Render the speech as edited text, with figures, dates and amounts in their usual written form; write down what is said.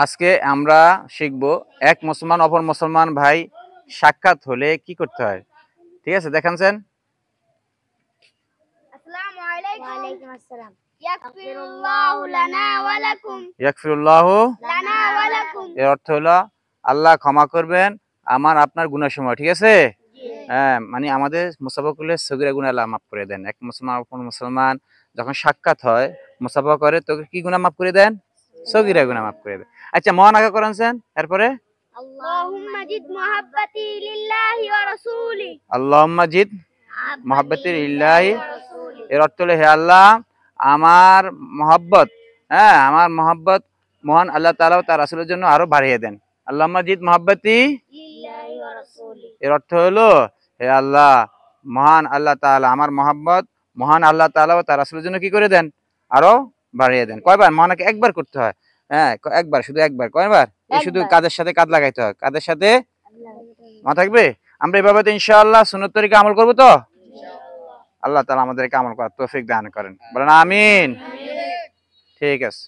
আজকে আমরা শিখব এক মুসলমান অপর মুসলমান ভাই সাক্ষাৎ হলে কি করতে হয়। ঠিক আছে, দেখাচ্ছেন। আসসালামু আলাইকুম। ওয়া আলাইকুম আসসালাম। ইয়াগফিরুল্লাহু লানা ওয়া লাকুম। ইয়াগফিরুল্লাহু লানা ওয়া লাকুম। এর অর্থ হলো আল্লাহ ক্ষমা করবেন আমার আপনার গুনাহসমূহ। ঠিক আছে, হ্যাঁ, মানে আমাদের মুসাফা করলে সগীরা গুনাহ আল্লাহ মাফ করে দেন। এক মুসলমান অপর মুসলমান যখন সাক্ষাৎ হয় মুসাফা করে তোকে কি গুনাহ মাফ করে দেন? সগীরা গুনাহ মাফ করে দেন। আচ্ছা, মহান আগে করেছেন, এরপরে আল্লাহুম্মা জিদ মুহাব্বাতি লিল্লাহি ওয়া রাসূলি। আল্লাহুম্মা জিদ মুহাব্বাতি লিল্লাহি, এর অর্থ হলো হে আল্লাহ আমার মহব্বত, হ্যাঁ আমার মহব্বত মহান আল্লাহ তাআলা ও তার রাসূলের জন্য আরো বাড়িয়ে দেন। আল্লাহুম্মা জিদ মুহাব্বাতি লিল্লাহি ওয়া রাসূলি, এর অর্থ হলো হে আল্লাহ মহান আল্লাহ তাআলা আমার মহব্বত মহান আল্লাহ তাআলা ও তার রাসূলের জন্য কি করে দেন? আরো বাড়িয়ে দেন। কয়বার? মহানাকে একবার করতে হয়। হ্যাঁ, একবার, শুধু একবার। কয়বার? এই শুধু কাদের সাথে কাদ লাগাইতে হয়, কাদের সাথে মনে থাকবে। আমরা এভাবে তো ইনশাআল্লাহ সুন্নত তরিকা আমল করব তো ইনশাআল্লাহ। আল্লাহ তাআলা আমাদেরকে আমল করার তৌফিক দান করেন, বলেন আমিন। ঠিক আছে।